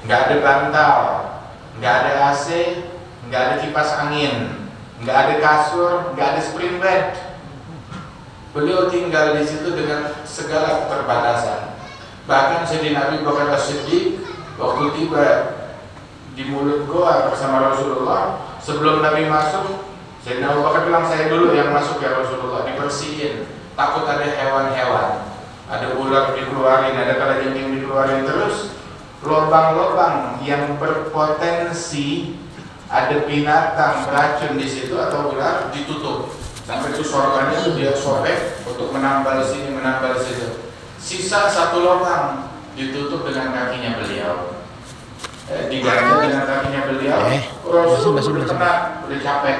nggak ada bantal, nggak ada AC, nggak ada kipas angin, nggak ada kasur, nggak ada spring bed. Beliau tinggal di situ dengan segala keterbatasan. Bahkan Sayyidina Abu Bakar As-Siddiq waktu tiba di mulut goa bersama Rasulullah, sebelum Nabi masuk, Sayyidina Abu Bakar bilang, saya dulu yang masuk ya Rasulullah, dibersihin, takut ada hewan-hewan, ada ular dikeluarin, ada kalajengking dikeluarin, terus lubang-lubang yang berpotensi ada binatang beracun di situ atau ular ditutup sampai itu sorbannya itu dia sobek untuk menambal sini menambal situ. Sisa satu lubang ditutup dengan kakinya beliau, diganti dengan kakinya beliau. Rasul udah kena, udah capek.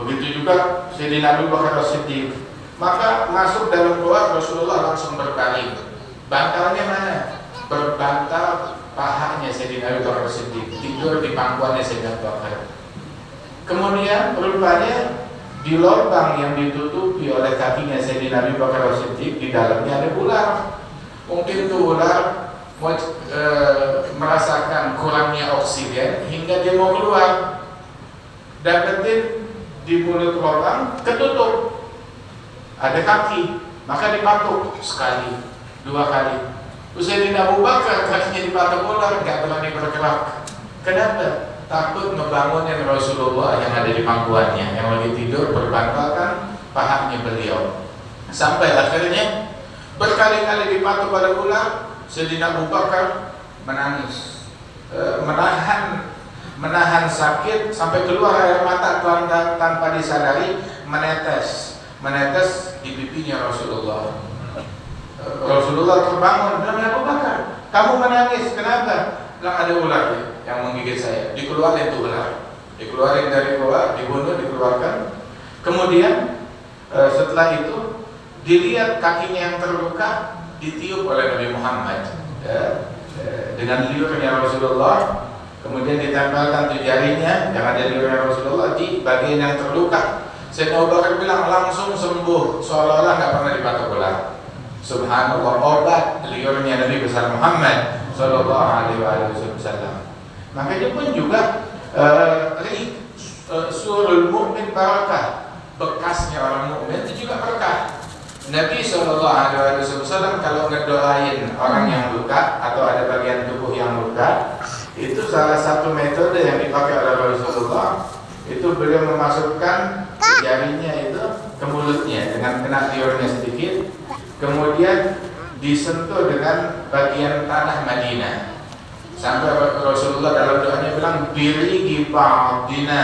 Begitu juga Sayyidina Abu Bakar As-Siddiq. Maka masuk dalam doa Rasulullah langsung berbaring. Bantalnya mana? Berbantal pahanya Sayyidina Abu Bakar As-Siddiq, tidur di pangkuannya Sayyidina Abu Bakar. Kemudian rupanya di lubang yang ditutupi oleh kakinya Sayyidina Abu Bakar As-Siddiq, di dalamnya ada ular. Mungkin itu ular merasakan kurangnya oksigen hingga dia mau keluar. Dapetin di mulut lubang ketutup, ada kaki, maka dipatuk sekali, 2 kali. Sayyidina Abu Bakar kakinya dipatuk ular, nggak berani bergerak. Kenapa? Takut ngebangunin Rasulullah yang ada di pangkuannya, yang lagi tidur berbantalkan pahanya beliau. Sampai akhirnya berkali-kali dipatuk pada ular, Sayyidina Abu Bakar menangis, menahan sakit sampai keluar air mata tanpa disadari, menetes di pipinya Rasulullah. Rasulullah terbangun, bilang, Abu Bakar, kamu menangis, kenapa? Bilang, ada ular yang menggigit saya. Dikeluarin itu ular, dikeluarin dari goa, dibunuh, dikeluarkan. Kemudian setelah itu dilihat kakinya yang terluka, ditiup oleh Nabi Muhammad dengan liurnya Rasulullah. Kemudian ditempelkan tuh jarinya yang ada di liurnya Rasulullah di bagian yang terluka. Sayyidina Abu Bakar bilang langsung sembuh, seolah-olah nggak pernah dipatok ular. Subhanallah, obat liurnya Nabi besar Muhammad Sallallahu Alaihi Wasallam. Makanya pun juga surul mukmin barakah, bekasnya orang mukmin itu juga berkah. Nabi Sallallahu Alaihi Wasallam kalau ngedoain orang yang luka atau ada bagian tubuh yang luka, itu salah satu metode yang dipakai oleh Rasulullah. Itu beliau memasukkan jarinya itu ke mulutnya dengan kena liurnya sedikit, kemudian disentuh dengan bagian tanah Madinah. Sampai Rasulullah dalam doanya bilang, birigi ba'dina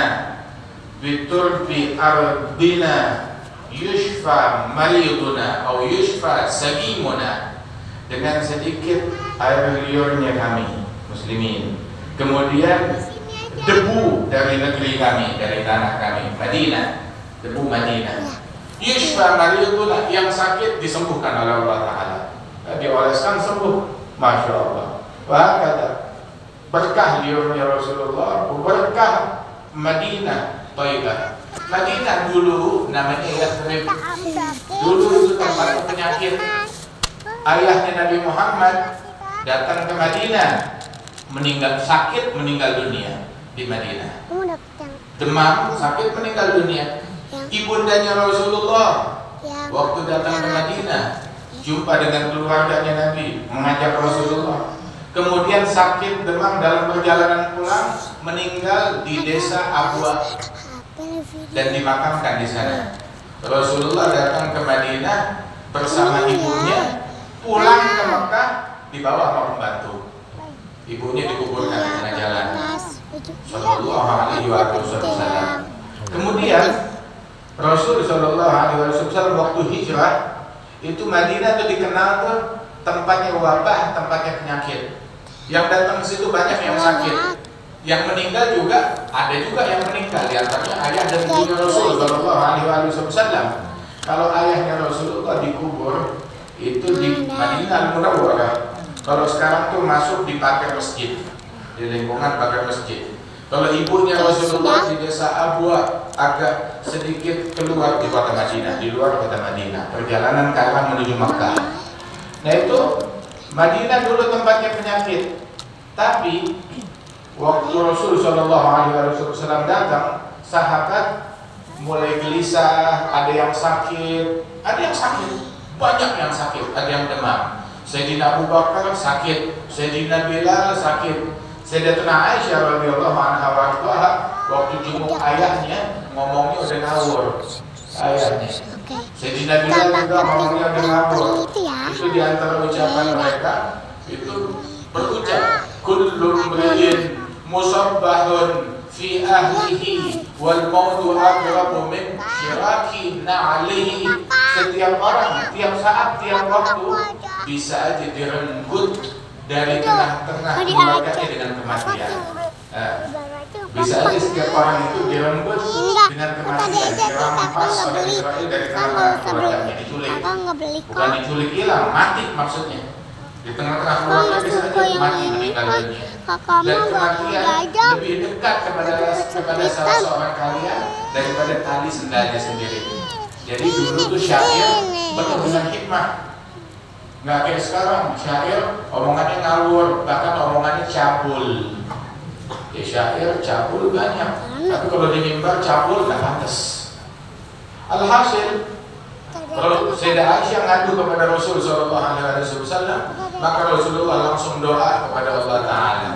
biturbi ardina yushfa mariduna atau yushfa sagimuna, dengan sedikit air liurnya kami muslimin, kemudian debu dari negeri kami, dari tanah kami Madinah, debu Madinah, yushfa mariduna, yang sakit disembuhkan oleh Allah Ta'ala, dioleskan sembuh, Masya Allah. Wah, kata berkah liurnya Rasulullah, berkah Madinah Thaibah. Madinah dulu namanya Yathrib, dulu itu tempat penyakit. Ayahnya Nabi Muhammad datang ke Madinah, sakit meninggal dunia di Madinah. Demam, sakit meninggal dunia. Ibundanya Rasulullah waktu datang ke Madinah, jumpa dengan keluarganya Nabi, mengajak Rasulullah. Kemudian sakit demam dalam perjalanan pulang, meninggal di desa Abwa dan dimakamkan di sana. Rasulullah datang ke Madinah bersama ibunya, pulang ke Mekah dibawa sama pembantu. Ibunya dikuburkan di tengah jalan. Sallallahu Alaihi Wasallam. Kemudian Rasul Sallallahu Alaihi Wasallam waktu hijrah itu Madinah itu dikenal tuh tempatnya wabah, tempatnya penyakit. Yang datang ke situ banyak yang sakit, yang meninggal juga ada juga yang meninggal. Di antaranya ayah dan ibunya Rasul Sallallahu Alaihi Wasallam. Kalau ayahnya Rasulullah dikubur itu di Madinah Munawwarah. Kalau sekarang tuh masuk di pagar masjid, di lingkungan pagar masjid. Kalau ibunya Rasulullah di desa Abwa, agak sedikit keluar di kota Madinah, di luar kota Madinah, perjalanan ke arah menuju Makkah. Nah itu Madinah dulu tempatnya penyakit. Tapi waktu Rasul Shallallahu Alaihi Wasallam datang, sahabat mulai gelisah, ada yang sakit, banyak yang sakit, ada yang demam. Sayyidina Abu Bakar sakit, Sayyidina Bilal sakit, Sayyidatuna Aisyah radhiyallahu anha waktu jenguk ayahnya ngomongnya udah ngawur. Ayahnya Sayyidina Bilal juga ngomongnya udah ngawur. Itu diantara ucapan mereka itu berucap kullun mri'in musabbahun fi ahlihi wal mautu aqrabu min syiraki na'alihi. Setiap orang, tiap saat, tiap waktu bisa aja direnggut dari tengah-tengah keluarganya dengan kematian. Bisa aja setiap orang itu direnggut dengan kematian, dirampas oleh Israel dari tengah-tengah keluarganya, diculik. Bukan diculik hilang, mati maksudnya. Di tengah-tengah keluarga bisa aja mati meninggal dunia. Dan kematian lebih dekat kepada salah seorang kalian daripada tali sendalnya sendiri. Jadi dulu tuh syair penuh dengan hikmah. Nggak kayak sekarang, syair omongannya ngawur, bahkan omongannya cabul. Ya syair cabul banyak, tapi kalau di mimbar cabul nggak pantas. Alhasil, kalau Sayyidah Aisyah ngadu kepada Rasul Sallallahu Alaihi Wasallam, maka Rasulullah langsung doa kepada Allah Taala.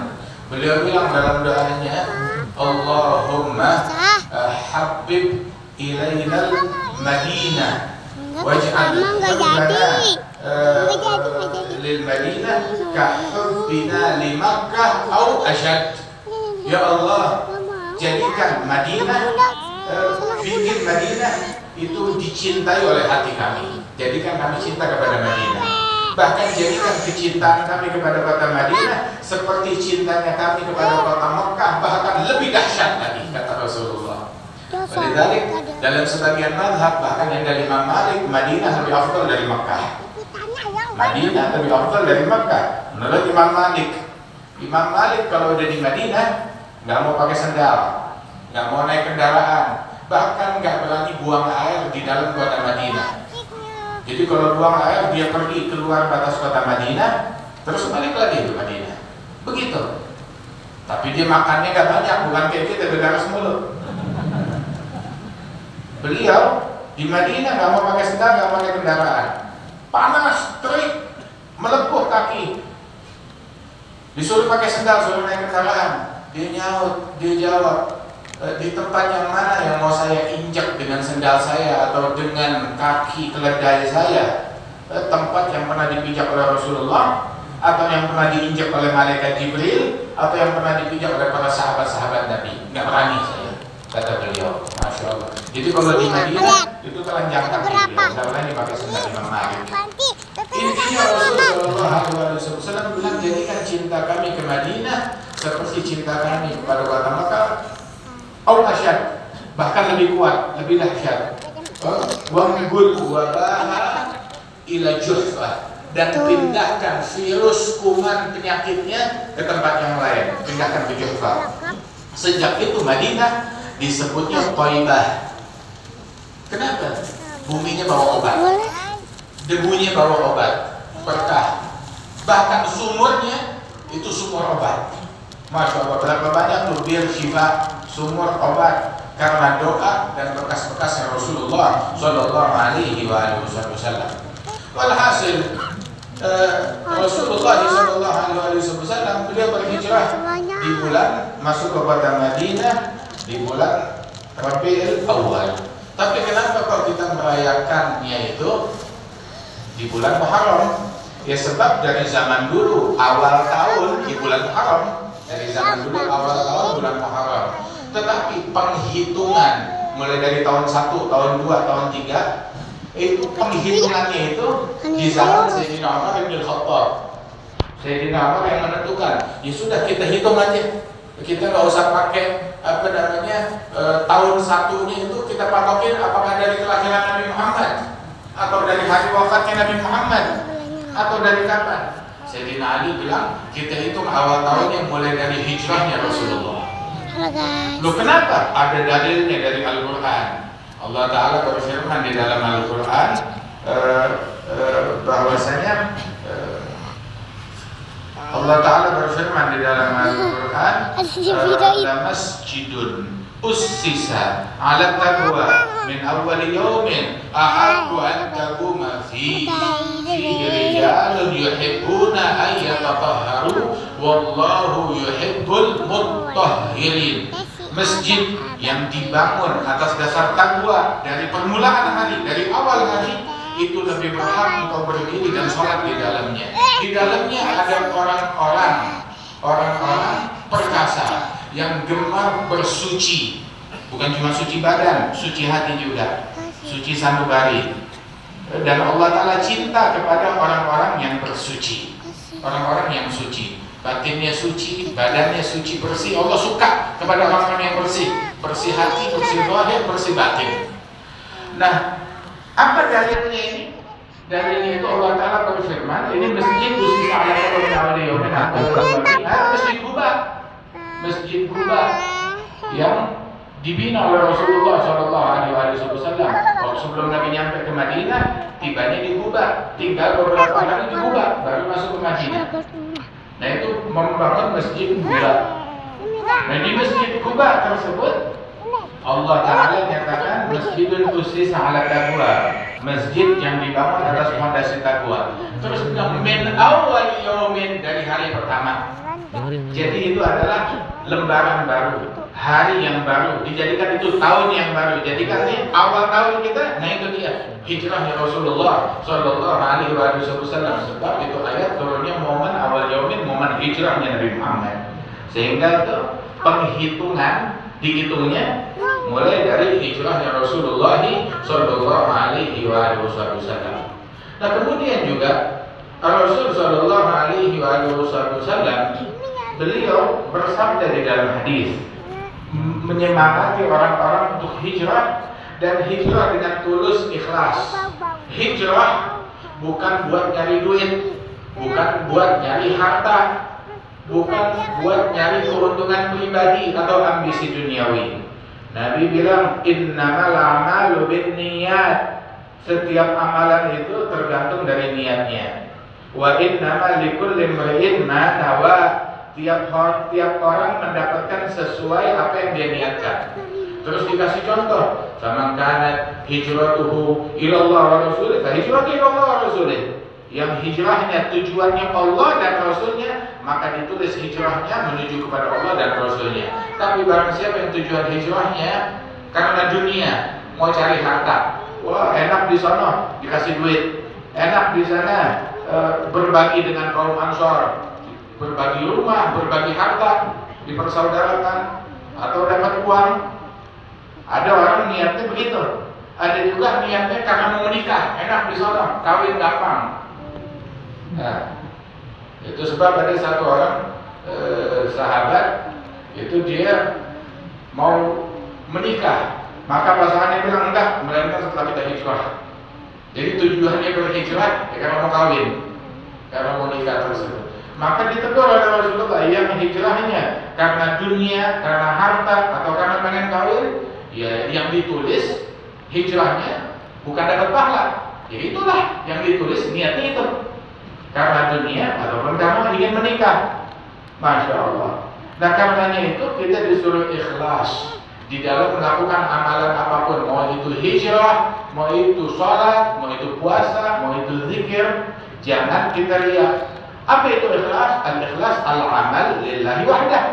Beliau bilang dalam doanya, Allahumma habib ilainal Madinah waj'al hubbana lil Madinah kahubbina li Makkah au asyad. Ya Allah, jadikan Madinah, bikin Madinah itu dicintai oleh hati kami. Jadikan kami cinta kepada Madinah. Bahkan jadikan kecintaan kami kepada kota Madinah seperti cintanya kami kepada kota Mekah, bahkan lebih dahsyat lagi, kata Rasulullah. Oleh dalam sebagian mazhab, bahkan yang dari Imam Malik, Madinah lebih afdal dari Mekah. Madinah lebih afdal dari Mekah. Menurut Imam Malik kalau udah di Madinah nggak mau pakai sendal, nggak mau naik kendaraan, bahkan nggak berani buang air di dalam kota Madinah. Jadi kalau buang air dia pergi keluar batas kota Madinah, terus balik lagi ke Madinah. Begitu. Tapi dia makannya nggak banyak, bukan kayak kita begaras mulu. Beliau di Madinah nggak mau pakai sendal, nggak mau pakai kendaraan. Panas, terik, melepuh kaki. Disuruh pakai sendal, suruh naik kendaraan. Dia nyaut, dia jawab, di tempat yang mana yang mau saya injak dengan sendal saya atau dengan kaki keledai saya? Tempat yang pernah dipijak oleh Rasulullah, atau yang pernah diinjak oleh malaikat Jibril, atau yang pernah dipijak oleh para sahabat-sahabat Nabi? Nggak berani saya, kata beliau. Masya Allah. Jadi kalau di Madinah itu telanjang kaki beliau, nggak berani pakai sendal Imam Malik. Intinya Rasulullah SAW bilang, jadikan cinta kami ke Madinah seperti cinta kami kepada kota Mekah, atau asyad, bahkan lebih kuat, lebih dahsyat. Wanggul wabaha ila Juhfah, dan pindahkan virus kuman penyakitnya ke tempat yang lain, pindahkan ke Juhfah. Sejak itu Madinah disebutnya Thaibah. Kenapa? Buminya bawa obat, debunya bawa obat, berkah. Bahkan sumurnya itu sumur obat. Masya Allah, berapa banyak tuh bir syifa, sumur obat, karena doa dan bekas-bekasnya Rasulullah Sallallahu Alaihi Wasallam. Walhasil, Rasulullah Sallallahu Alaihi Wasallam beliau berhijrah di bulan masuk ke kota Madinah di bulan Rabiul Awal. Tapi kenapa kok kita merayakannya itu di bulan Muharram? Ya sebab dari zaman dulu awal tahun di bulan Muharram. Dari zaman dulu awal tahun bulan Muharram. Tetapi penghitungan mulai dari tahun 1, tahun 2, tahun 3 itu penghitungannya itu di zaman Sayyidina Umar bin Khattab. Sayyidina Umar yang menentukan. Ya sudah, kita hitung aja. Kita nggak usah pakai tahun satunya itu kita patokin apakah dari kelahiran Nabi Muhammad atau dari hari wafatnya Nabi Muhammad atau dari kapan. Sayyidina Ali bilang kita hitung awal tahunnya mulai dari hijrahnya Rasulullah. Loh kenapa? Ada dalilnya dari Al-Quran. Allah Ta'ala berfirman di dalam Al-Quran bahwasanya Allah Ta'ala berfirman di dalam Al-Quran, la masjidun ussisa ala taqwa min awwal yawmin ahaqqu an taquma fihi rijalun yuhibbuna an yatatahharu wallahu yuhibbul mutahhirin. Masjid yang dibangun atas dasar takwa dari permulaan hari, dari awal hari, itu lebih berhak engkau berdiri dan sholat di dalamnya. Di dalamnya ada orang-orang perkasa yang gemar bersuci, bukan cuma suci badan, suci hati juga, suci sanubari. Dan Allah Ta'ala cinta kepada orang-orang yang bersuci, orang-orang yang suci, batinnya suci, badannya suci, bersih. Allah suka kepada orang-orang yang bersih, bersih hati, bersih zahir, bersih batin. Nah, apa dalilnya ini? Dalilnya itu Allah Ta'ala berfirman, ini masjid ussisa ala taqwa min awwal yawmin masjid Quba. Masjid Quba yang dibina oleh Rasulullah SAW. Waktu sebelum Nabi nyampe ke Madinah, tibanya di Quba, tinggal beberapa hari di Quba, baru masuk ke Madinah. Nah, itu membangun masjid Quba. Nah, di masjid Quba tersebut Allah Ta'ala nyatakan masjidun ussisa ala taqwa, masjid yang dibangun atas fondasi takwa. Terus min awwal yaumin, dari hari pertama. Jadi itu adalah lembaran baru, hari yang baru, dijadikan itu tahun yang baru. Jadikan ini awal tahun kita. Nah, itu dia hijrahnya Rasulullah Sallallahu Alaihi Wasallam. Sebab itu ayat turunnya momen awal yaumin, momen hijrahnya Nabi Muhammad. Sehingga itu penghitungnya dihitungnya mulai dari hijrahnya Rasulullah Sallallahu Alaihi Wasallam. Nah, kemudian juga Rasul Sallallahu Alaihi Wasallam beliau bersabda di dalam hadis, menyemangati orang-orang untuk hijrah, dan hijrah dengan tulus ikhlas. Hijrah bukan buat nyari duit, bukan buat nyari harta, bukan buat nyari keuntungan pribadi atau ambisi duniawi. Nabi bilang, innamal a'malu binniyat. Setiap amalan itu tergantung dari niatnya. Wa innamal likulli imri'in ma nawa. Tiap orang mendapatkan sesuai apa yang dia niatkan. Terus dikasih contoh, faman kanat hijratuhu ilallah wa rasulih, fa hijratuhu ilallah wa rasulih. Yang hijrahnya tujuannya Allah dan Rasulnya, maka ditulis hijrahnya menuju kepada Allah dan Rasulnya. Tapi barang siapa yang tujuan hijrahnya karena dunia, mau cari harta, wah enak di sana dikasih duit, enak di sana berbagi dengan kaum Ansor, berbagi rumah, berbagi harta, dipersaudarakan atau dapat uang. Ada orang niatnya begitu. Ada juga niatnya karena mau menikah, enak di sana, kawin gampang. Nah, itu sebab ada satu orang sahabat, itu dia mau menikah, maka pasangannya bilang enggak, melainkan setelah kita hijrah. Jadi tujuannya berhijrah ya karena mau kawin, karena mau nikah tersebut. Maka ditegur oleh Rasulullah, yang hijrahnya karena dunia, karena harta, atau karena pengen kawin, ya yang ditulis hijrahnya bukan dapat pahala. Ya itulah yang ditulis niatnya itu, karena dunia ataupun karena ingin menikah. Masya Allah. Nah, karenanya itu kita disuruh ikhlas di dalam melakukan amalan apapun, mau itu hijrah, mau itu sholat, mau itu puasa, mau itu zikir. Jangan kita lihat. Apa itu ikhlas? Al-ikhlas al-amal lillahi wahdah.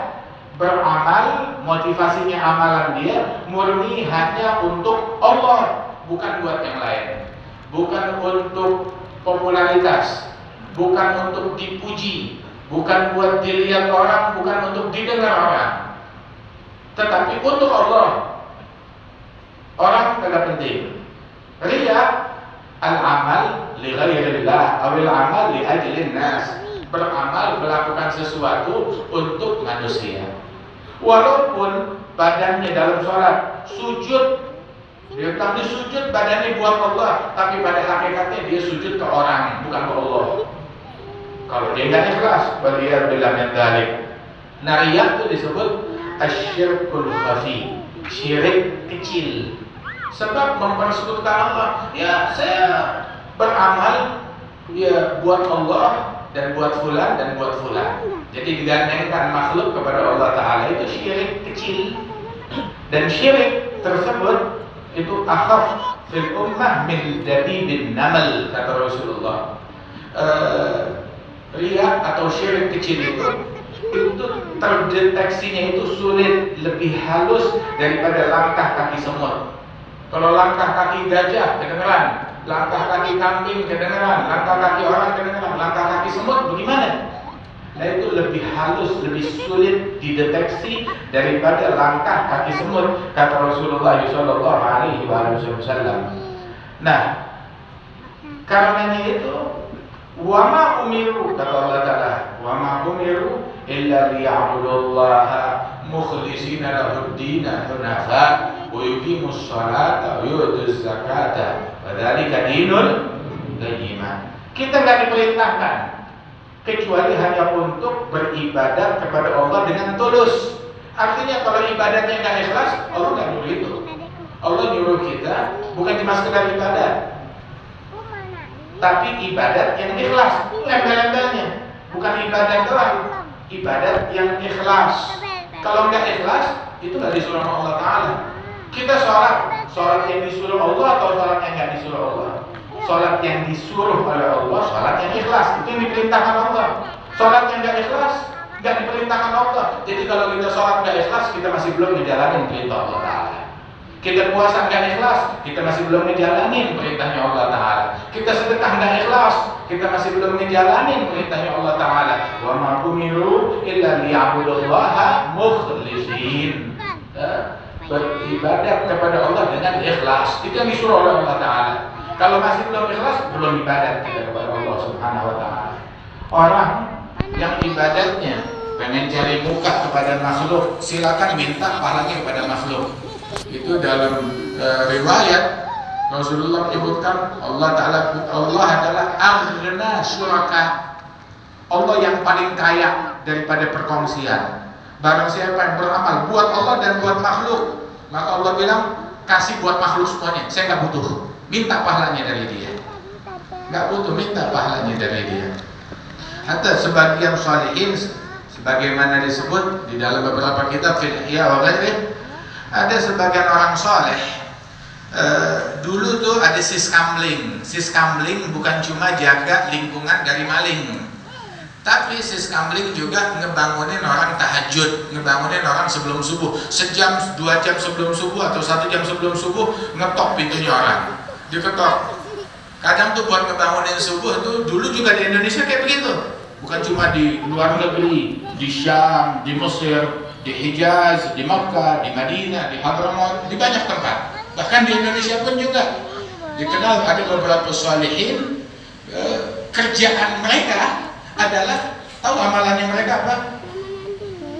Beramal, motivasinya amalan dia murni hanya untuk Allah, bukan buat yang lain. Bukan untuk popularitas, bukan untuk dipuji, bukan buat dilihat orang, bukan untuk didengar orang, tetapi untuk Allah. Orang tidak penting. Riya al-amal li ghairillah awil amal li ajlin nas. Beramal, melakukan sesuatu untuk manusia. Walaupun badannya dalam sholat sujud, dia tadi sujud badannya buat Allah, tapi pada hakikatnya dia sujud ke orang, bukan ke Allah. Kalau dia nggak ikhlas, beliau bilang yang dalik. Nah, riya itu disebut asyirkul khafi, syirik kecil. Sebab mempersekutukan Allah. Ya, saya beramal ya buat Allah, dan buat fulan dan buat fulan. Jadi digandengkan makhluk kepada Allah Ta'ala itu syirik kecil. Dan syirik tersebut itu akhaf fil ummah min dabibin namal, kata Rasulullah. Riya atau syirik kecil itu terdeteksinya itu sulit, lebih halus daripada langkah kaki semut. Kalau langkah kaki gajah kedengeran, langkah kaki kambing kedengeran, langkah kaki orang kedengeran, langkah kaki semut bagaimana? Nah itu lebih halus, lebih sulit dideteksi daripada langkah kaki semut, kata Rasulullah SAW. Nah, karenanya itu, wama umiru, kata Allah Ta'ala, wama umiru illa liya'budullaha mukhlisina lahuddina hunafa wa yuqimus salata wa yu'tuz zakata wa dzalika dinul qayyimah. Kita enggak diperintahkan kecuali hanya untuk beribadat kepada Allah dengan tulus. Artinya kalau ibadatnya enggak ikhlas, Allah enggak nyuruh itu. Allah nyuruh kita bukan cuma sekedar ibadat, tapi ibadat yang ikhlas, embel-embelnya. Bukan ibadat doang, ibadat yang ikhlas. Kalau enggak ikhlas, itu enggak disuruh Allah Ta'ala. Kita sholat yang disuruh Allah atau sholat yang enggak disuruh Allah? Sholat yang disuruh oleh Allah, sholat yang ikhlas, itu yang diperintahkan Allah. Sholat yang enggak ikhlas, enggak diperintahkan Allah. Jadi kalau kita sholat enggak ikhlas, kita masih belum ngejalanin perintah Allah Ta'ala. Kita puasa enggak ikhlas, kita masih belum ngejalanin perintahnya Allah Ta'ala. Kita sedekah enggak ikhlas, kita masih belum ngejalanin perintahnya Allah Ta'ala. Wa ma umiru illa liya'budullaha mukhlisin. Beribadat kepada Allah dengan ikhlas. Itu yang disuruh oleh Allah Ta'ala. Kalau masih belum ikhlas, belum ibadat kita kepada Allah Subhanahu wa Ta'ala. Orang yang ibadatnya pengen cari muka kepada makhluk, silakan minta pahalanya kepada makhluk. Itu dalam riwayat Rasulullah menyebutkan Allah Ta'ala, Allah adalah aghna syuraka, Allah yang paling kaya daripada perkongsian. Barang siapa yang beramal buat Allah dan buat makhluk, maka Allah bilang kasih buat makhluk semuanya, saya nggak butuh, minta pahalanya dari dia. Nggak butuh, minta pahalanya dari dia. Hatta sebagian sholihin, sebagaimana disebut di dalam beberapa kitab Ihya wa ghairih, ada sebagian orang soleh. Dulu tuh ada siskamling. Siskamling bukan cuma jaga lingkungan dari maling, tapi siskamling juga ngebangunin orang tahajud, ngebangunin orang sebelum subuh, sejam, 2 jam sebelum subuh atau 1 jam sebelum subuh, ngetok pintunya orang, diketok. Kadang tuh buat ngebangunin subuh tuh dulu juga di Indonesia kayak begitu, bukan cuma di luar negeri, di Syam, di Mesir, di Hijaz, di Makkah, di Madinah, di Hadramaut, di banyak tempat. Bahkan di Indonesia pun juga dikenal ada beberapa sholihin, kerjaan mereka adalah, tahu amalannya mereka apa?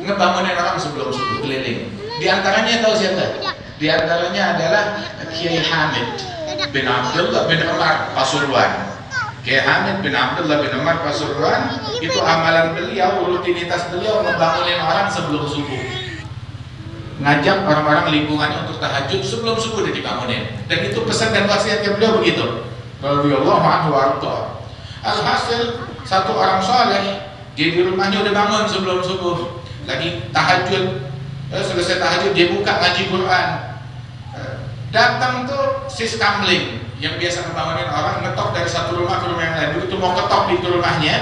Ngebangunin orang sebelum subuh keliling. Di antaranya tahu siapa? Di antaranya adalah Kiai Hamid bin Abdullah bin Umar Pasuruan. Kiai Hamid bin Abdullah bin Umar Pasuruan, itu amalan beliau, rutinitas beliau ngebangunin orang sebelum subuh, ngajak orang-orang lingkungannya untuk tahajud sebelum subuh udah dibangunin. Dan itu pesan dan wasiatnya beliau begitu. Radhiyallahu anhu warḍah. Alhasil satu orang soleh, dia di rumahnya udah bangun sebelum subuh, lagi tahajud. Selesai tahajud dia buka ngaji Quran. Datang tuh siskamling yang biasa ngebangunin orang, ngetok dari satu rumah ke rumah yang lain. Begitu mau ketok di rumahnya,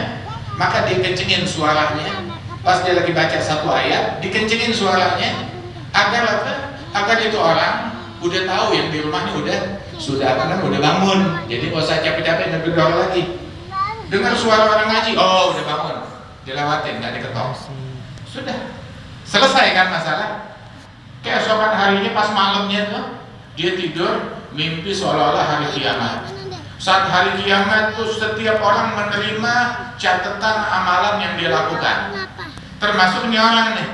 maka dia kencengin suaranya. Pas dia lagi baca satu ayat, dikencengin suaranya. Agar apa? Agar itu orang udah tahu yang di rumahnya sudah bangun. Jadi nggak usah capek-capek ngedor lagi. Dengar suara orang ngaji, oh udah bangun, dilewatin, nggak diketok. Sudah selesai kan masalah. Keesokan harinya pas malamnya tuh dia tidur, mimpi seolah-olah hari kiamat. Saat hari kiamat tuh setiap orang menerima catatan amalan yang dia lakukan. Termasuk ini orang nih,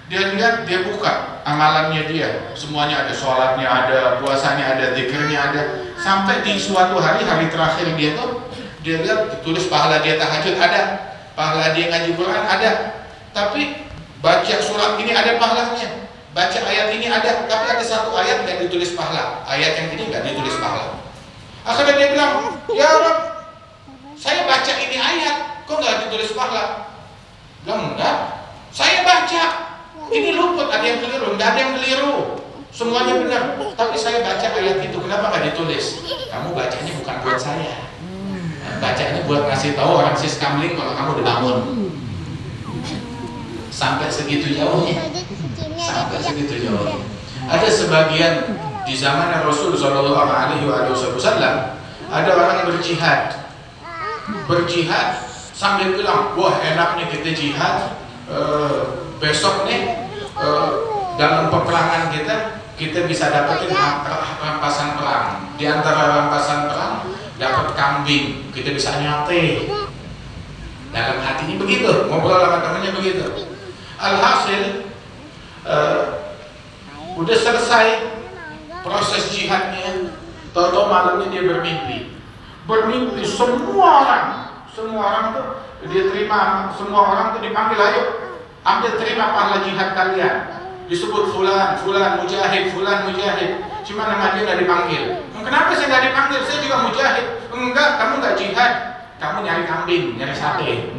dia lihat, dia buka amalannya dia, semuanya ada, sholatnya ada, puasanya ada, zikirnya ada. Sampai di suatu hari terakhir dia tuh, dia lihat tulis pahala dia tahajud ada, pahala dia ngaji Quran ada, tapi baca surat ini ada pahalanya, baca ayat ini ada, tapi ada satu ayat nggak ditulis pahala, ayat yang ini nggak ditulis pahala. Akhirnya dia bilang, ya Rabb, saya baca ini ayat, kok nggak ditulis pahala? Bilang enggak, saya baca, ini luput, ada yang keliru, nggak ada yang keliru, semuanya benar. Tapi saya baca ayat itu, kenapa nggak ditulis? Kamu bacanya bukan buat saya, bacanya buat ngasih tahu orang siskamling kalau kamu udah bangun. Sampai segitu jauhnya, sampai segitu jauhnya. Ada sebagian di zaman Rasul Shallallahu Alaihi Wasallam ada orang berjihad sambil bilang, wah enak nih kita jihad, besok nih dalam peperangan kita bisa dapetin rampasan perang. Di antara rampasan perang dapat kambing, kita bisa nyate. Dalam hatinya begitu, ngobrol sama temannya begitu. Alhasil udah selesai proses jihadnya, tahu-tahu malamnya dia bermimpi semua orang tuh dia terima, semua orang tuh dipanggil, ayo ambil terima pahala jihad kalian. Disebut fulan mujahid, cuma nama dia nggak dipanggil. Kenapa saya nggak dipanggil? Saya juga mujahid. Enggak, kamu nggak jihad, kamu nyari kambing, nyari sate.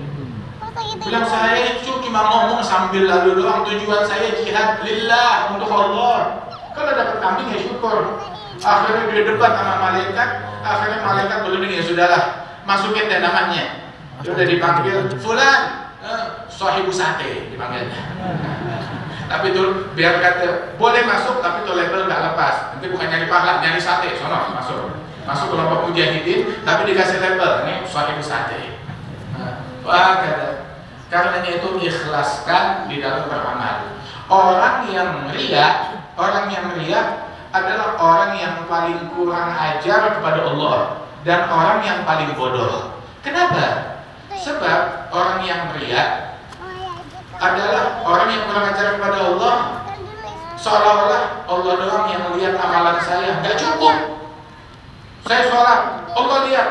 Bilang saya itu cuma ngomong sambil lalu doang, tujuan saya jihad lillah, untuk Allah. Kalau dapat kambing ya syukur. Akhirnya dia debat sama malaikat, akhirnya malaikat berunding, ya sudahlah, masukin deh namanya. Dia udah dipanggil fulan, sahibu sate dipanggilnya. Tapi tuh biar kata boleh masuk, tapi tuh label nggak lepas. Nanti bukan nyari pahala, nyari sate, sono masuk kelompok mujahidin, tapi dikasih label ini sahibu sate. Wah, karenanya itu ikhlaskan di dalam beramal. Orang yang riya adalah orang yang paling kurang ajar kepada Allah dan orang yang paling bodoh. Kenapa? Sebab orang yang riya adalah orang yang kurang ajar kepada Allah, seolah-olah Allah doang yang melihat amalan saya. Nggak cukup. Saya sholat, Allah lihat.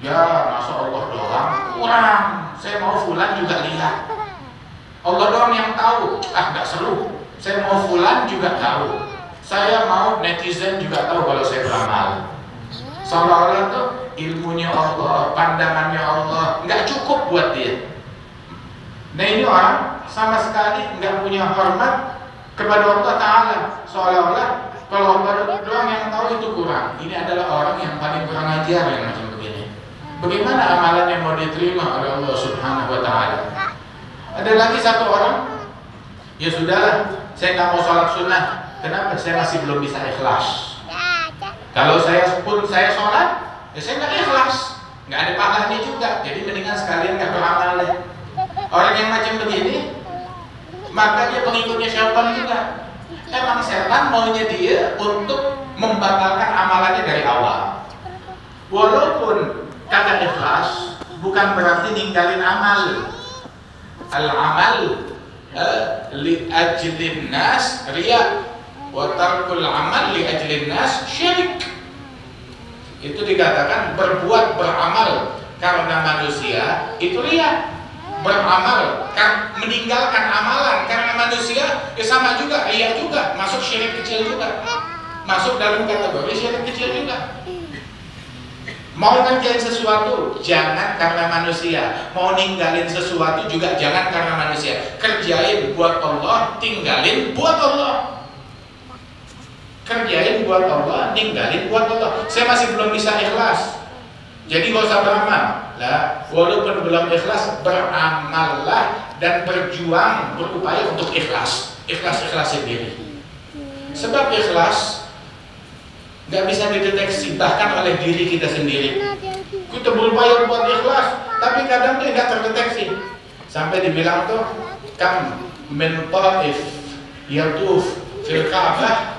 Ya, masa Allah doang? Kurang. Saya mau fulan juga lihat. Allah doang yang tahu. Nggak seru. Saya mau fulan juga tahu. Saya mau netizen juga tahu kalau saya beramal. Seolah-olah tuh ilmunya Allah, pandangannya Allah, nggak cukup buat dia. Nah ini orang sama sekali nggak punya hormat kepada Allah Ta'ala. Seolah-olah kalau Allah doang yang tahu itu kurang. Ini adalah orang yang paling kurang ajar yang macam begini. Bagaimana amalan yang mau diterima oleh Allah Subhanahu Wa Ta'ala? Ada lagi satu orang, ya sudahlah, saya nggak mau sholat sunnah. Kenapa? Saya masih belum bisa ikhlas. Kalau saya sholat, ya saya nggak ikhlas, nggak ada pahalanya juga. Jadi mendingan sekalian nggak beramal deh. Orang yang macam begini, maka dia pengikutnya syaitan juga. Emang setan maunya dia untuk membatalkan amalannya dari awal. Walaupun kagak ikhlas, bukan berarti ninggalin amal. Al-amal li ajlin nas riya, wa tarkul amal li ajlin nas syirik. Itu dikatakan beramal karena manusia itu riya. Beramal meninggalkan amalan karena manusia, ya sama juga, riya juga, masuk syirik kecil juga, masuk dalam kategori syirik kecil juga. Mau ngerjain sesuatu jangan karena manusia, mau ninggalin sesuatu juga jangan karena manusia. Kerjain buat Allah, tinggalin buat Allah. Kerjain buat Allah, ninggalin buat Allah. Saya masih belum bisa ikhlas, jadi gak usah beramal lah. Walaupun belum ikhlas, beramallah dan berjuang, berupaya untuk ikhlas sendiri. Sebab ikhlas nggak bisa dideteksi bahkan oleh diri kita sendiri. Kita berupaya buat ikhlas, tapi kadang tuh nggak terdeteksi. Sampai dibilang tuh kam min ta'if yatuf fil Ka'bah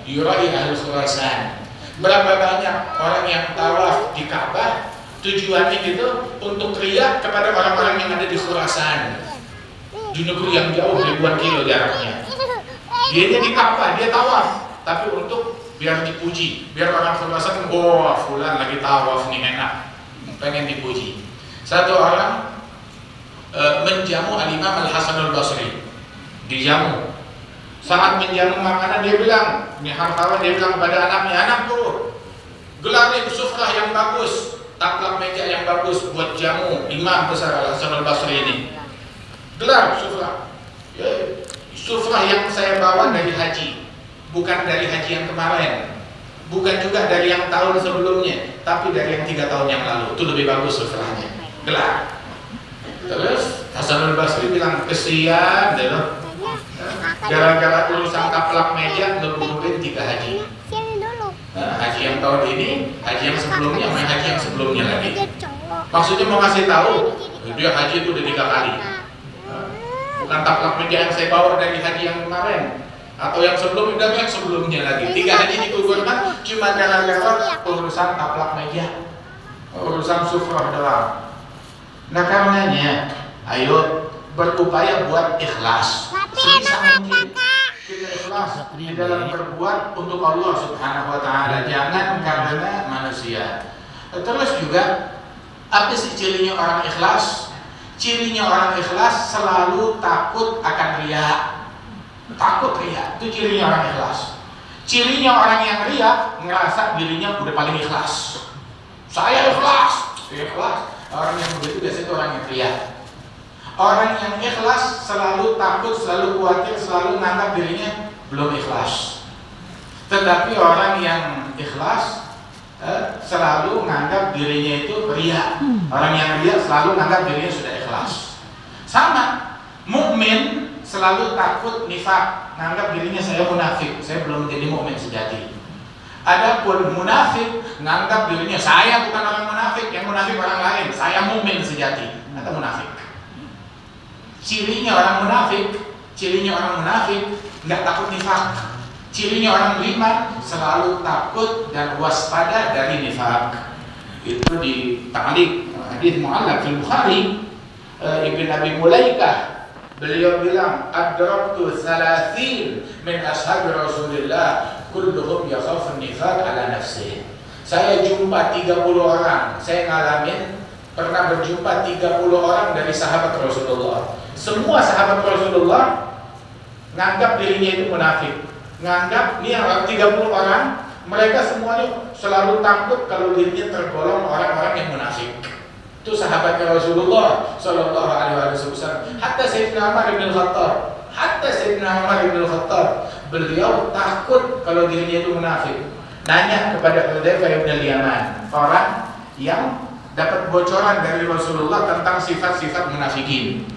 yurai al-Khurasan. Berapa banyak orang yang tawaf di Ka'bah, tujuannya gitu untuk riya kepada orang-orang yang ada di Khurasan, di negeri yang jauh ribuan kilo jaraknya. Dia di Ka'bah, dia tawaf, tapi untuk biar dipuji, biar orang Khurasan, wah fulan lagi tawaf nih enak, pengen dipuji. Satu orang menjamu Al-Imam Al-Hasan Al-Basri, dijamu. Saat menjamu makanan dia bilang, ini hartawan, dia bilang kepada anaknya, anakku, gelarin sufrah yang bagus, taplak meja yang bagus buat jamu Imam besar Al-Hasan Al-Basri ini. Gelar sufrah. Ya, sufrah yang saya bawa dari haji, bukan dari haji yang kemarin, bukan juga dari yang tahun sebelumnya, tapi dari yang 3 tahun yang lalu. Itu lebih bagus sufrahnya. Gelar. Terus Hasan Al-Basri bilang, kesian deh loh, gara-gara urusan taplak meja ngebunuhin 3 haji. Nah, haji yang tahun ini, haji yang sebelumnya, sama haji yang sebelumnya lagi. Maksudnya mau ngasih tahu, dia haji itu udah 3 kali. Bukan taplak meja yang saya bawa dari haji yang kemarin, atau yang sebelumnya, yang sebelumnya lagi. 3 haji digugurkan cuma gara-gara urusan taplak meja, urusan sufrah doang. Nah karenanya, ayo berupaya buat ikhlas sebisa mungkin. Kita ikhlas di dalam berbuat untuk Allah Subhanahu wa Ta'ala, jangan karena manusia. Terus juga, apa sih cirinya orang ikhlas? Cirinya orang ikhlas selalu takut akan riya. Takut riya, itu cirinya orang ikhlas. Cirinya orang yang riya ngerasa dirinya udah paling ikhlas. Saya ikhlas, ikhlas. Orang yang begitu biasanya itu orang yang riya. Orang yang ikhlas selalu takut, selalu khawatir, selalu menganggap dirinya belum ikhlas. Tetapi orang yang ikhlas selalu menganggap dirinya itu riya. Orang yang riya selalu menganggap dirinya sudah ikhlas. Sama, mukmin selalu takut nifak, menganggap dirinya saya munafik, saya belum menjadi mukmin sejati. Adapun munafik menganggap dirinya saya bukan orang munafik, yang munafik orang lain, saya mukmin sejati. Atau munafik. Cirinya orang munafik nggak takut nifak. Cirinya orang beriman selalu takut dan waspada dari nifak. Itu di ta'liq hadis mu'allaq fil Bukhari, Ibn Abi Mulaikah beliau bilang, adraktu 30 min ashabi Rasulillah kulluhum yakhafun nifaq ala nafsihi. Saya jumpa 30 orang, saya ngalamin pernah berjumpa 30 orang dari sahabat Rasulullah. Semua sahabat Rasulullah nganggap dirinya itu munafik. Nganggap ini 30 orang, mereka semuanya selalu takut kalau dirinya tergolong orang-orang yang munafik. Itu sahabatnya Rasulullah Sallallahu Alaihi Wasallam. Hatta Sayyidina Umar bin Khattab, beliau takut kalau dirinya itu munafik. Nanya kepada Hudzaifah bin Yaman, orang yang dapat bocoran dari Rasulullah tentang sifat-sifat munafikin.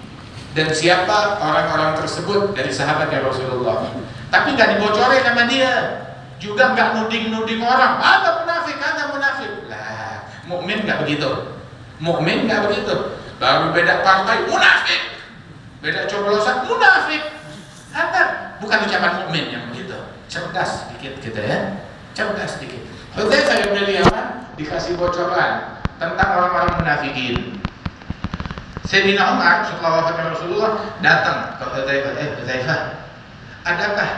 Dan siapa orang-orang tersebut dari sahabatnya Rasulullah. Tapi nggak dibocorin sama dia. Juga nggak nuding-nuding orang. Anda munafik, Anda munafik. Lah, mukmin nggak begitu. Mukmin nggak begitu. Baru beda partai munafik, beda coblosan munafik. Anda bukan ucapan mukmin yang begitu. Cerdas sedikit kita ya, cerdas sedikit. Hudzaifah bin Yaman dikasih bocoran tentang orang-orang munafikin. Sayyidina Umar setelah wafatnya Rasulullah datang ke Hudzaifah, adakah,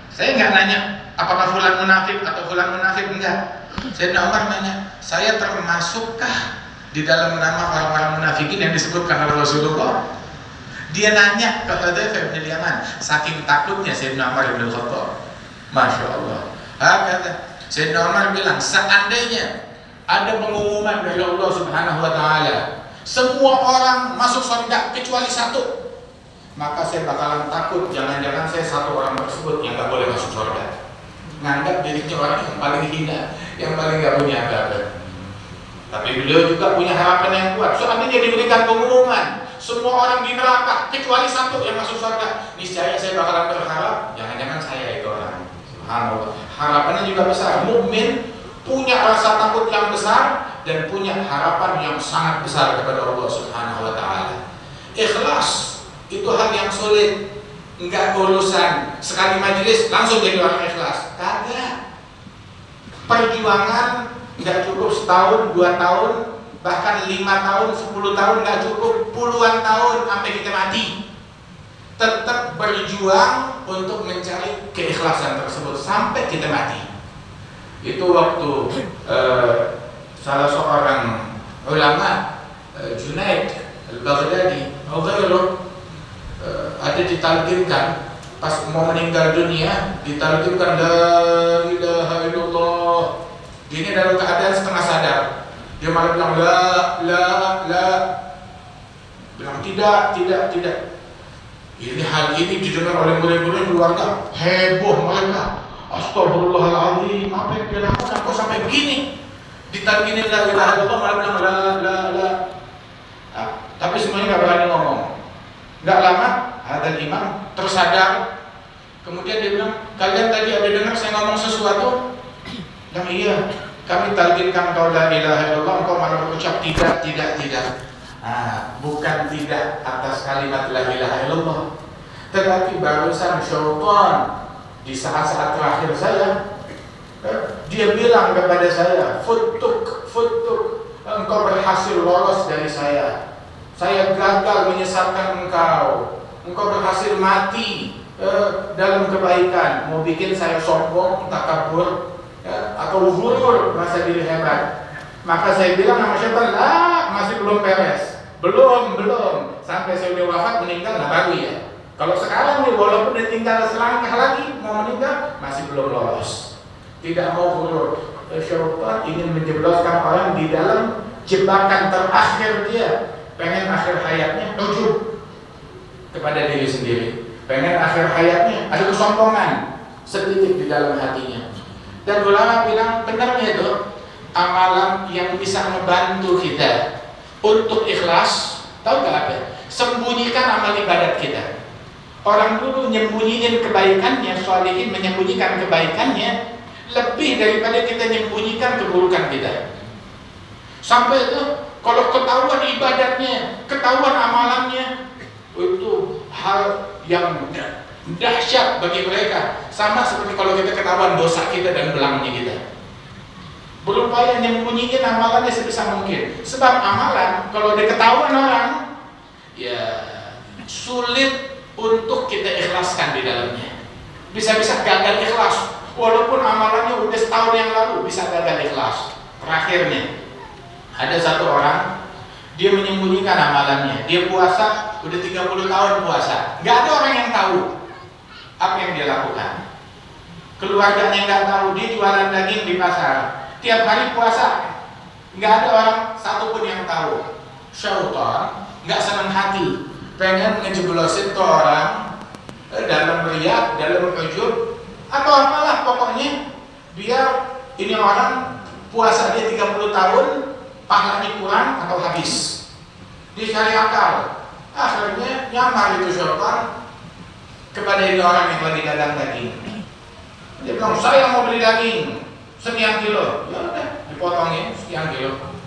saya nggak nanya apakah fulan munafik atau fulan munafik, enggak. Sayyidina Umar nanya, saya termasukkah di dalam nama orang-orang munafikin yang disebutkan oleh Rasulullah? Dia nanya ke Hudzaifah bin Yaman, saking takutnya Sayyidina Umar bin Khattab. Masya Allah. Kata Sayyidina Umar bilang, seandainya ada pengumuman dari Allah Subhanahu Wa Taala, semua orang masuk surga kecuali 1, maka saya bakalan takut jangan-jangan saya 1 orang tersebut yang nggak boleh masuk surga. Nganggap dirinya orang yang paling hina, yang paling nggak punya apa-apa. Tapi beliau juga punya harapan yang kuat. Seandainya diberikan pengumuman semua orang di neraka kecuali 1 yang masuk surga, niscaya saya bakalan berharap jangan-jangan saya itu orang. Subhanallah. Harapannya juga besar. Mukmin punya rasa takut yang besar dan punya harapan yang sangat besar kepada Allah Subhanahu wa Ta'ala. Ikhlas itu hal yang sulit. Enggak urusan sekali majelis langsung jadi orang ikhlas. Kagak. Perjuangan nggak cukup setahun, 2 tahun, bahkan 5 tahun, 10 tahun nggak cukup, puluhan tahun sampai kita mati. Tetap berjuang untuk mencari keikhlasan tersebut sampai kita mati. Itu waktu salah seorang ulama, Junaid Al-Baghdadi, ada ditalqinkan pas mau meninggal dunia, ditalqinkan la ilaha illallah. Ini dalam keadaan setengah sadar. Dia malah bilang la, bilang tidak. Ini hal ini didengar oleh murid-murid keluarga, heboh mereka. Astagfirullahaladzim, apa yang dia lakukan kok sampai begini? Ditalkinin la ilaha illallah malah bilang la. Nah, tapi semuanya nggak berani ngomong. Nggak lama, ada imam tersadar. Kemudian dia bilang, kalian tadi ada dengar saya ngomong sesuatu? Dan iya, kami talkinkan kau la ilaha illallah, kau malah berucap tidak. Nah, bukan tidak atas kalimat la ilaha illallah, tetapi barusan syaitan di saat-saat terakhir saya, dia bilang kepada saya, futuk, engkau berhasil lolos dari saya gagal menyesatkan engkau berhasil mati dalam kebaikan, mau bikin saya sombong, takabur, atau hurur, merasa diri hebat. Maka saya bilang sama syaitan, masih belum beres, belum, sampai saya udah wafat meninggal, baru ya. Kalau sekarang nih, walaupun udah tinggal selangkah lagi mau meninggal, masih belum lolos, tidak mau hurur. Syaitan ingin menjebloskan orang di dalam jebakan terakhir dia, pengen akhir hayatnya ujub kepada diri sendiri, pengen akhir hayatnya ada kesombongan sedikit di dalam hatinya. Dan ulama bilang benarnya itu amalan yang bisa membantu kita untuk ikhlas. Tahu nggak apa? Sembunyikan amal ibadat kita. Orang dulu nyembunyiin kebaikannya, sholihin menyembunyikan kebaikannya lebih daripada kita menyembunyikan keburukan kita. Sampai itu kalau ketahuan ibadatnya, ketahuan amalannya, itu hal yang dahsyat bagi mereka. Sama seperti kalau kita ketahuan dosa kita dan belangnya kita, berupaya menyembunyikan amalannya sebisa mungkin. Sebab amalan kalau diketahuan orang, ya sulit untuk kita ikhlaskan di dalamnya. Bisa-bisa gagal ikhlas, walaupun amalannya udah setahun yang lalu bisa gagal ikhlas. Terakhirnya ada satu orang, dia menyembunyikan amalannya. Dia puasa udah 30 tahun puasa, nggak ada orang yang tahu apa yang dia lakukan. Keluarganya nggak tahu, dia jualan daging di pasar, tiap hari puasa, nggak ada orang satupun yang tahu. Syaitan nggak senang hati, pengen ngejeblosin tuh orang dalam riya, dalam ujub, atau apalah pokoknya, biar ini orang puasa dia 30 tahun pahalanya kurang atau habis. Dia cari akal, akhirnya nyamar itu syaitan kepada ini orang yang lagi dagang daging. Dia bilang, saya mau beli daging sekian kilo. Ya udah, dipotongin sekian kilo.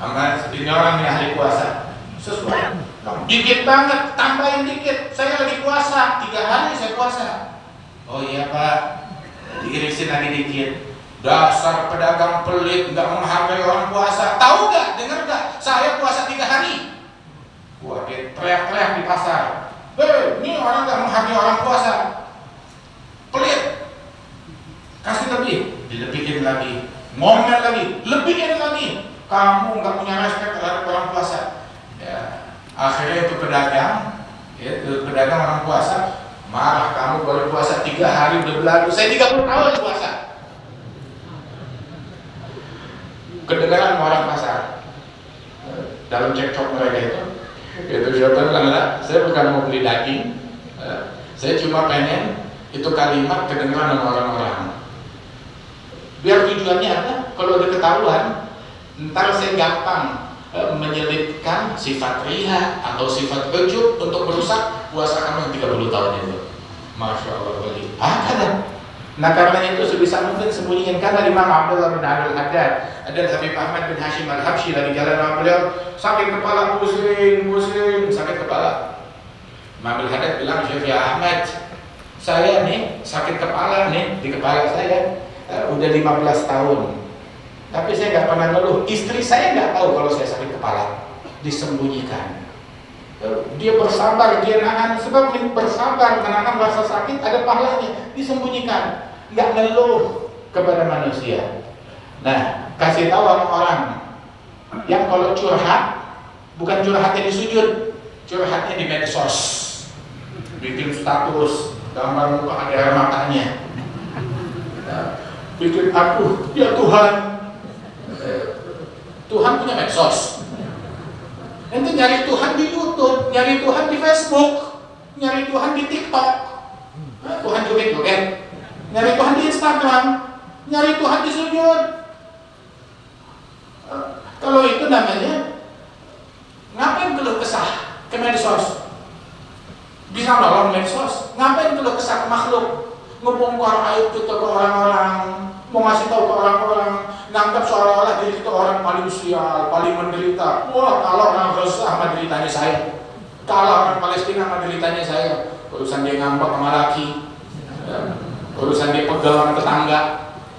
Sama ini orang yang ahli puasa, sesuai. Dikit banget, tambahin dikit. Saya lagi puasa, 3 hari saya puasa. Oh iya Pak, diirisin lagi dikit. Dasar pedagang pelit, nggak menghargai orang puasa. Tahu nggak? Dengar nggak? Saya puasa 3 hari. Wah, dia teriak-teriak di pasar. Ini orang nggak menghargai orang puasa. Pelit. Kasih lebih, dilebihin lagi. Ngomel lagi, lebihin lagi. Kamu nggak punya respect terhadap orang puasa. Ya, akhirnya itu pedagang, orang puasa marah, kamu baru puasa 3 hari udah berlalu. Saya 30 tahun puasa. Kedengaran orang pasar dalam cekcok mereka itu siapa bilang, saya bukan mau beli daging, saya cuma pengen itu kalimat kedengaran sama orang-orang. Biar tujuannya apa? Kalau udah ketahuan, ntar saya gampang menyelipkan sifat riya atau sifat ujub untuk merusak puasa kamu yang 30 tahun itu. Masya Allah wali. Kadang. Nah karena itu sebisa mungkin sembunyikan. Karena Imam Abdullah bin Abdul Haddad, ada Habib Ahmad bin Hashim al-Habsyi lagi jalan sama beliau, sakit kepala, pusing, sakit kepala. Imam Abdul Haddad bilang, Syekh ya Ahmad, saya nih sakit kepala nih di kepala saya udah 15 tahun. Tapi saya nggak pernah ngeluh. Istri saya nggak tahu kalau saya sakit kepala, disembunyikan. Dia bersabar, dia nahan. Sebab bersabar menahan rasa sakit ada pahalanya, disembunyikan, nggak ngeluh kepada manusia. Nah, kasih tahu sama orang yang kalau curhat, bukan curhatnya di sujud, curhatnya di medsos, bikin status, gambar muka ada air matanya, bikin aku, ya Tuhan, Tuhan punya medsos. Ente nyari Tuhan di YouTube, nyari Tuhan di Facebook, nyari Tuhan di TikTok. Tuhan joget-joget. Nyari Tuhan di Instagram, nyari Tuhan di sujud. Kalau itu namanya ngapain keluh kesah ke medsos? Bisa nolong medsos. Ngapain keluh kesah ke makhluk? Ngebongkar aib kita ke orang-orang, mau ngasih tahu ke orang-orang, nganggap seolah-olah diri kita orang paling sial, paling menderita. Wah, kalau orang Gaza sama deritanya saya, kalau orang Palestina sama deritanya saya. Urusan dia ngambek sama laki, urusan dia pegal sama tetangga,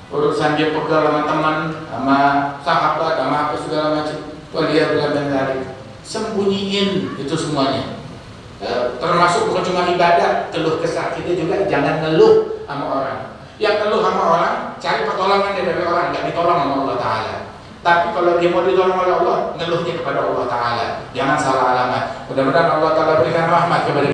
urusan dia pegal sama teman, sama sahabat, sama apa segala macam. Wah, dia benar-benar dari sembunyiin itu semuanya. Termasuk bukan cuma ibadah, keluh kesah kita juga jangan ngeluh sama orang. Yang ngeluh sama orang, cari pertolongan dari orang, nggak ditolong sama Allah Ta'ala. Tapi kalau dia mau ditolong oleh Allah, ngeluhnya kepada Allah Ta'ala. Jangan salah alamat. Mudah-mudahan Allah Ta'ala berikan rahmat kepada